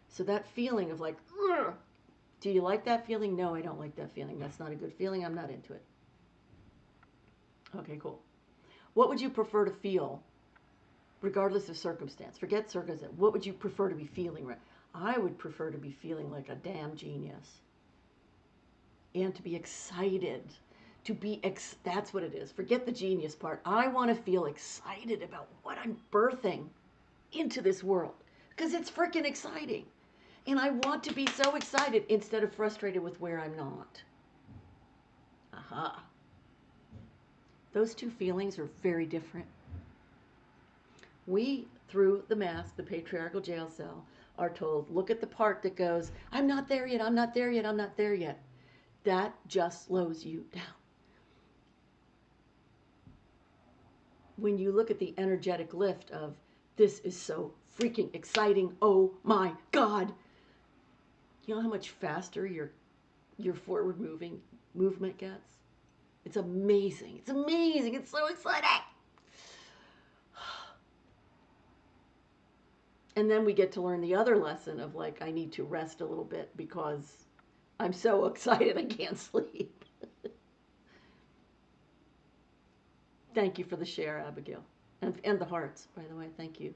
So that feeling of like, ugh, do you like that feeling? No, I don't like that feeling. That's not a good feeling. I'm not into it. Okay, cool. What would you prefer to feel regardless of circumstance? Forget circumstance. What would you prefer to be feeling? Right? I would prefer to be feeling like a damn genius. And to be excited. That's what it is. Forget the genius part. I want to feel excited about what I'm birthing into this world. Because it's freaking exciting. And I want to be so excited instead of frustrated with where I'm not. Aha. Those two feelings are very different. We, through the mask, the patriarchal jail cell, are told, look at the part that goes, I'm not there yet, I'm not there yet, I'm not there yet. That just slows you down. When you look at the energetic lift of, this is so freaking exciting, oh my God. You know how much faster your forward movement gets? It's amazing. It's amazing. It's so exciting. And then we get to learn the other lesson of like, I need to rest a little bit because I'm so excited I can't sleep. Thank you for the share, Abigail. And the hearts, by the way. Thank you.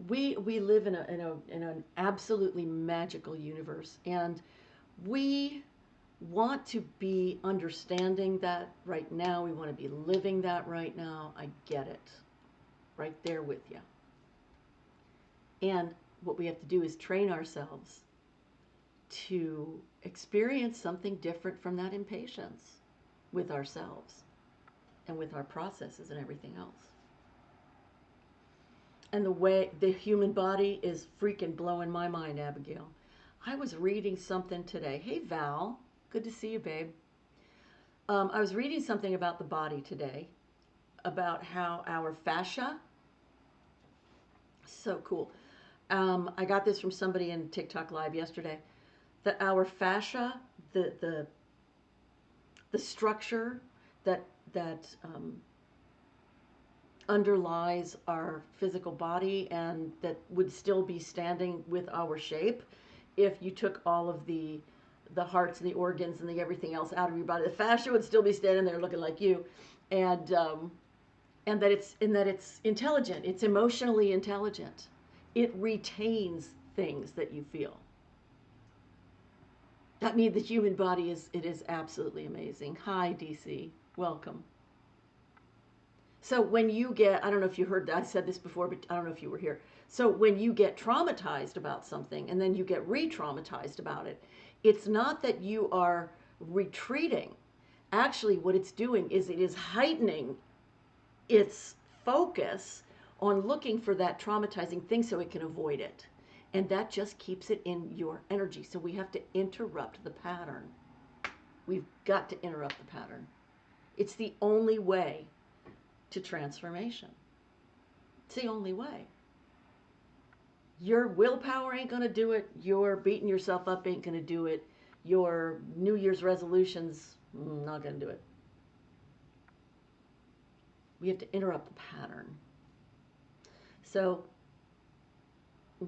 We live in an absolutely magical universe, and we want to be understanding that right now. We want to be living that right now. I get it. Right there with you. And what we have to do is train ourselves to experience something different from that impatience with ourselves and with our processes and everything else. And the way the human body is freaking blowing my mind, Abigail. I was reading something today. Hey, Val. Good to see you, babe. I was reading something about the body today, about how our fascia, so cool. I got this from somebody in TikTok Live yesterday, that our fascia, the structure that underlies our physical body and that would still be standing with our shape if you took all of the hearts and the organs and the everything else out of your body. The fascia would still be standing there looking like you, and that it's intelligent. It's emotionally intelligent. It retains things that you feel. That means the human body is absolutely amazing. Hi, DC. Welcome. So when you get, I don't know if you heard, I said this before, but I don't know if you were here. So when you get traumatized about something and then you get re-traumatized about it, it's not that you are retreating. Actually, what it's doing is it is heightening its focus on looking for that traumatizing thing so it can avoid it. And that just keeps it in your energy. So we have to interrupt the pattern. We've got to interrupt the pattern. It's the only way to transformation. It's the only way. Your willpower ain't going to do it. Your beating yourself up ain't going to do it. Your New Year's resolutions, not going to do it. We have to interrupt the pattern. So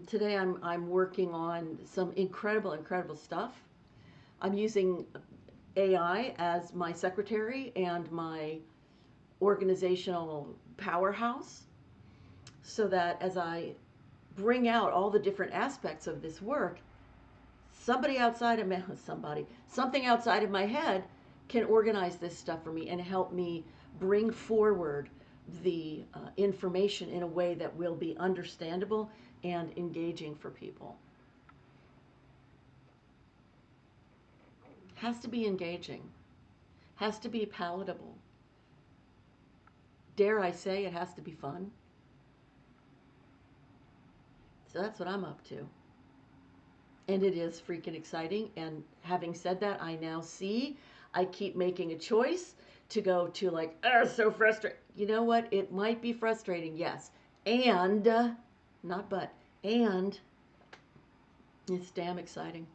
today I'm working on some incredible stuff. I'm using AI as my secretary and my organizational powerhouse, so that as I bring out all the different aspects of this work, something outside of my head can organize this stuff for me and help me bring forward the information in a way that will be understandable and engaging for people. Has to be engaging, has to be palatable. Dare I say, it has to be fun. So that's what I'm up to. And it is freaking exciting. And having said that, I now see I keep making a choice to go to like, oh, so frustrating. You know what? It might be frustrating, yes. And, not but, and it's damn exciting.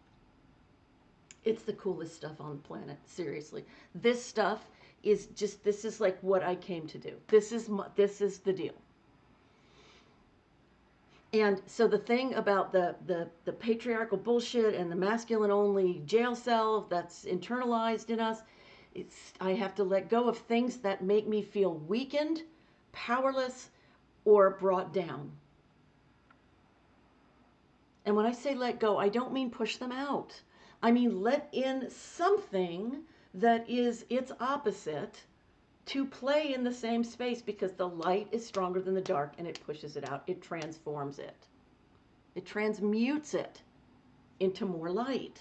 It's the coolest stuff on the planet, seriously. This stuff is just, this is like what I came to do. This is the deal. And so the thing about the patriarchal bullshit and the masculine only jail cell that's internalized in us, I have to let go of things that make me feel weakened, powerless, or brought down. And when I say let go, I don't mean push them out. I mean let in something that is its opposite to play in the same space, because the light is stronger than the dark and it pushes it out. It transforms it. It transmutes it into more light.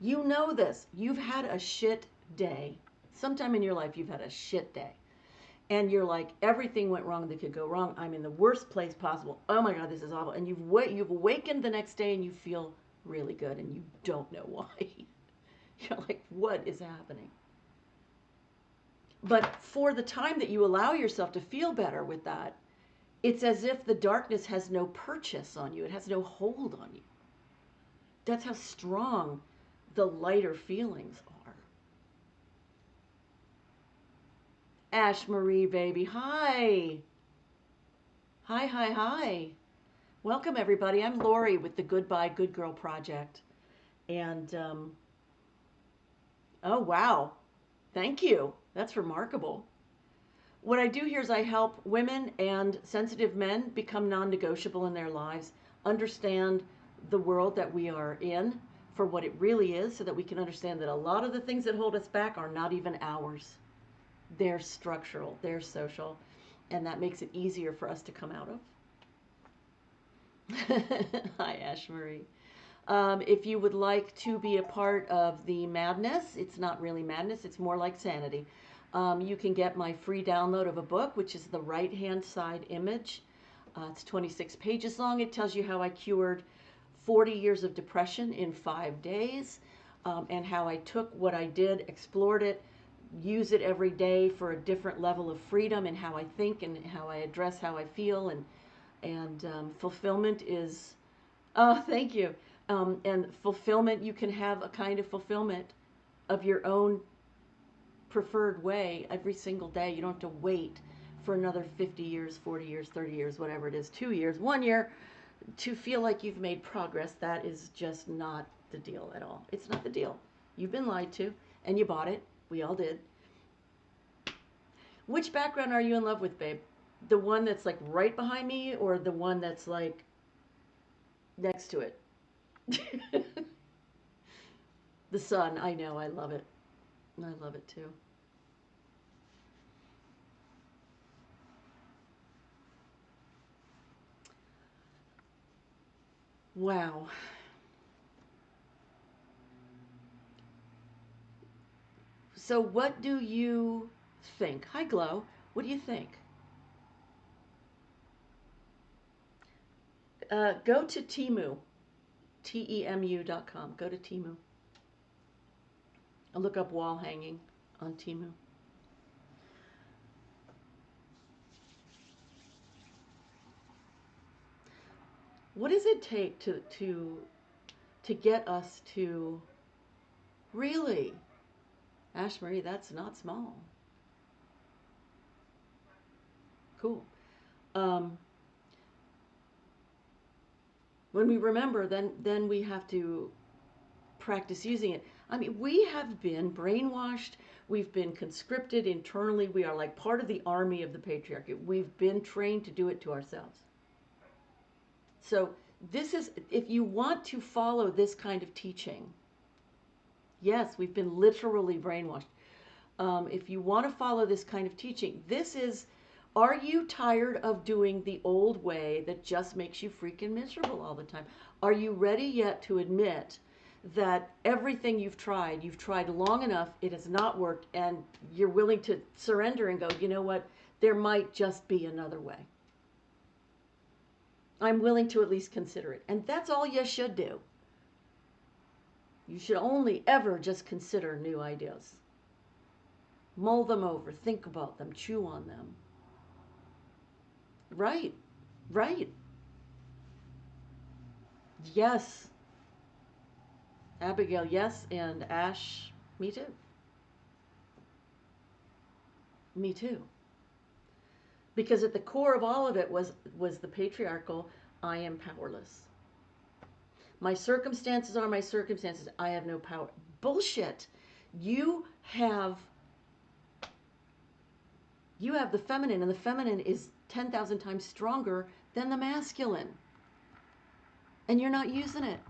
You know this. You've had a shit day. Sometime in your life you've had a shit day. And you're like, everything went wrong that could go wrong. I'm in the worst place possible. Oh my God, this is awful. And you've awakened the next day and you feel really good and you don't know why. You're like, what is happening? But for the time that you allow yourself to feel better with that, it's as if the darkness has no purchase on you. It has no hold on you. That's how strong the lighter feelings are. Ash Marie, baby. Hi. Hi. Welcome, everybody. I'm Lori with the Goodbye Good Girl Project. And, oh, wow. Thank you. That's remarkable. What I do here is I help women and sensitive men become non-negotiable in their lives, understand the world that we are in for what it really is, so that we can understand that a lot of the things that hold us back are not even ours. They're structural, they're social, and that makes it easier for us to come out of. Hi, Ash Marie. If you would like to be a part of the madness, it's not really madness, it's more like sanity. You can get my free download of a book, which is the right-hand side image. It's 26 pages long. It tells you how I cured 40 years of depression in 5 days, and how I took what I did, explored it, use it every day for a different level of freedom in how I think and how I address how I feel. And fulfillment is, oh, thank you. And fulfillment, you can have a kind of fulfillment of your own preferred way every single day. You don't have to wait for another 50 years, 40 years, 30 years, whatever it is, 2 years, 1 year, to feel like you've made progress. That is just not the deal at all. It's not the deal. You've been lied to, and you bought it. We all did. Which background are you in love with, babe? The one that's like right behind me, or the one that's like next to it? The sun. I know. I love it. I love it too. Wow. So what do you think? Hi, Glow. What do you think? Go to Temu, TEMU.com. Go to Temu. I'll look up wall hanging on Temu. what does it take to get us to really, Ash Marie, that's not small. Cool. Um, when we remember, then we have to practice using it. I mean, we have been brainwashed. We've been conscripted internally. We are like part of the army of the patriarchy. We've been trained to do it to ourselves. So this is, if you want to follow this kind of teaching, yes, we've been literally brainwashed. If you want to follow this kind of teaching, this is, are you tired of doing the old way that just makes you freaking miserable all the time? Are you ready yet to admit that everything you've tried long enough, it has not worked, and you're willing to surrender and go, you know what, there might just be another way. I'm willing to at least consider it. And that's all you should do. You should only ever just consider new ideas. Mull them over, think about them, chew on them. Right, right. Yes. Abigail, yes, and Ash, me too. Me too. Because at the core of all of it was the patriarchal, I am powerless. My circumstances are my circumstances. I have no power. Bullshit. You have the feminine, and the feminine is 10,000 times stronger than the masculine. And you're not using it.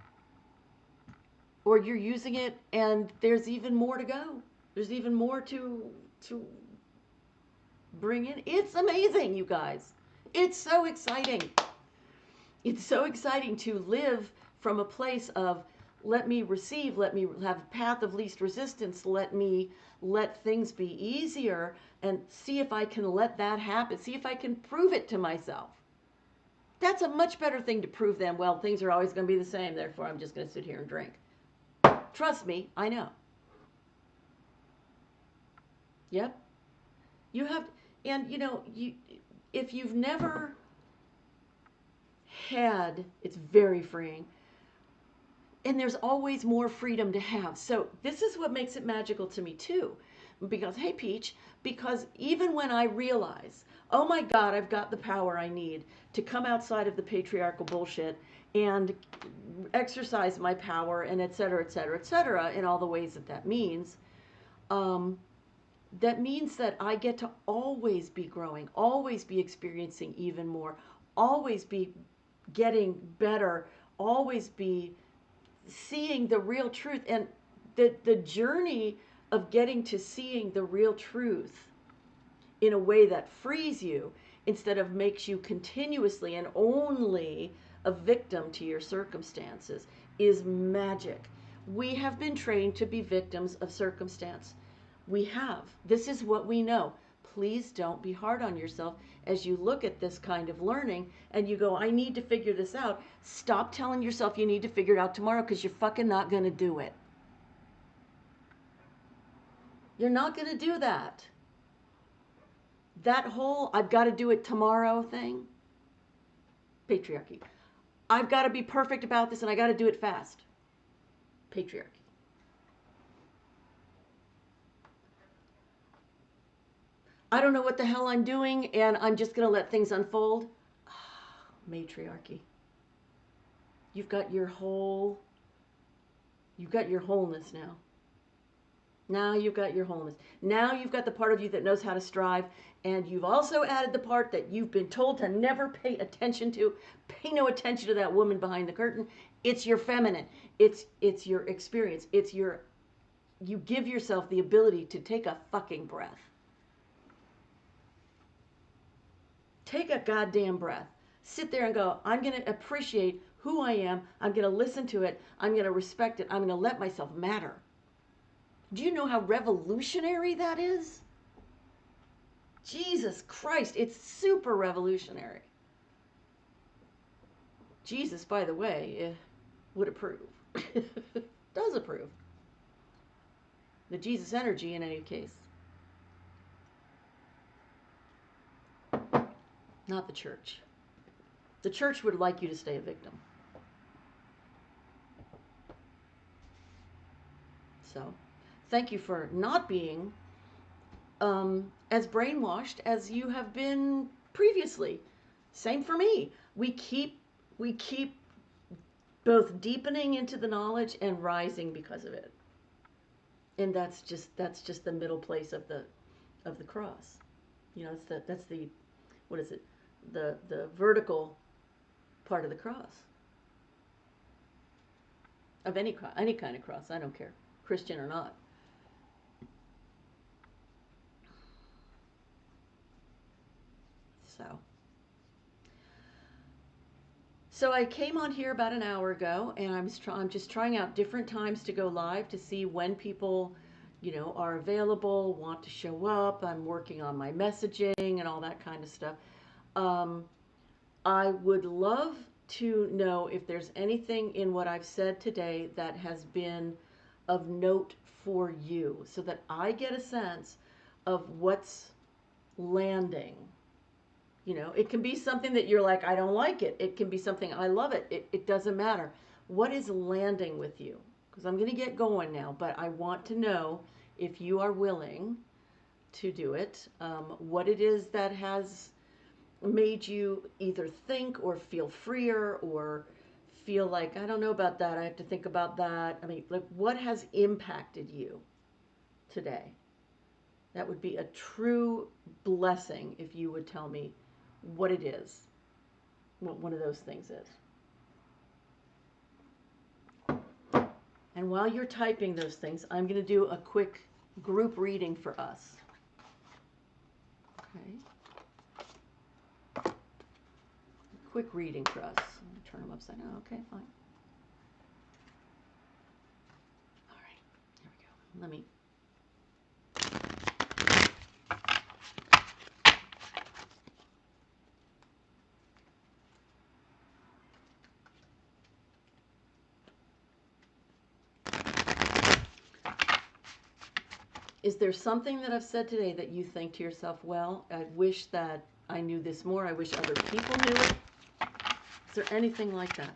Or you're using it and there's even more to go. There's even more to bring in. It's amazing, you guys. It's so exciting. It's so exciting to live from a place of let me receive, let me have a path of least resistance, let things be easier, and see if I can let that happen, see if I can prove it to myself. That's a much better thing to prove than, well, things are always going to be the same, therefore I'm just going to sit here and drink. Trust me, I know. Yep. You have, and if you've never had, it's very freeing. And there's always more freedom to have. So this is what makes it magical to me too. Because, hey, Peach, because even when I realize, oh my God, I've got the power I need to come outside of the patriarchal bullshit and exercise my power and et cetera, et cetera, et cetera, in all the ways that means, that means that I get to always be growing, always be experiencing even more, always be getting better, always be seeing the real truth. And the journey of getting to seeing the real truth in a way that frees you instead of makes you continuously and only a victim to your circumstances is magic. We have been trained to be victims of circumstance. We have. This is what we know. Please don't be hard on yourself as you look at this kind of learning and you go, I need to figure this out. Stop telling yourself you need to figure it out tomorrow, because you're fucking not going to do it. You're not going to do that. That whole I've got to do it tomorrow thing, patriarchy. I've got to be perfect about this and I got to do it fast, patriarchy. I don't know what the hell I'm doing and I'm just going to let things unfold. Matriarchy. You've got your wholeness now. Now you've got your wholeness. Now you've got the part of you that knows how to strive, and you've also added the part that you've been told to never pay attention to. Pay no attention to that woman behind the curtain. It's your feminine. It's your experience. You give yourself the ability to take a fucking breath. Take a goddamn breath. Sit there and go, I'm going to appreciate who I am. I'm going to listen to it. I'm going to respect it. I'm going to let myself matter. Do you know how revolutionary that is? Jesus Christ, it's super revolutionary. Jesus, by the way, would approve. Does approve. The Jesus energy, in any case. Not the church. The church would like you to stay a victim. So, thank you for not being as brainwashed as you have been previously. Same for me. We keep both deepening into the knowledge and rising because of it. And that's just the middle place of the cross. You know, that's the what is it? The vertical part of the cross. Of any kind of cross, I don't care, Christian or not. So So I came on here about an hour ago, and I'm just trying out different times to go live to see when people, are available, want to show up. I'm working on my messaging and all that kind of stuff. Um, I would love to know if there's anything in what I've said today that has been of note for you, so that I get a sense of what's landing. It can be something that you're like, I don't like it. It can be something, I love it. It doesn't matter. What is landing with you? Because I'm going to get going now, but I want to know if you are willing to do it, what it is that has made you either think or feel freer or feel like, I don't know about that. I have to think about that. I mean, like, what has impacted you today? That would be a true blessing if you would tell me what it is, what one of those things is. And while you're typing those things, I'm going to do a quick group reading for us. Okay. Quick reading for us. Let me turn them upside down. Okay, fine. All right, here we go. Let me. Is there something that I've said today that you think to yourself, well, I wish that I knew this more. I wish other people knew it. Is there anything like that?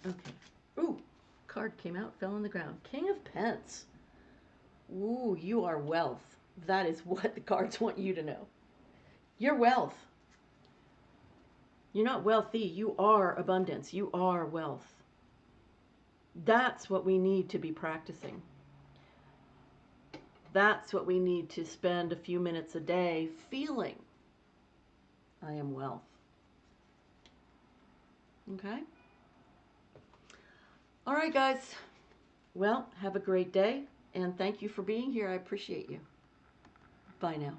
Okay. Ooh, card came out, fell on the ground. King of Pence. Ooh, you are wealth. That is what the cards want you to know. You're wealth. You're not wealthy. You are abundance. You are wealth. That's what we need to be practicing. That's what we need to spend a few minutes a day feeling. I am wealth. Okay? All right, guys. Well, have a great day, and thank you for being here. I appreciate you. Bye now.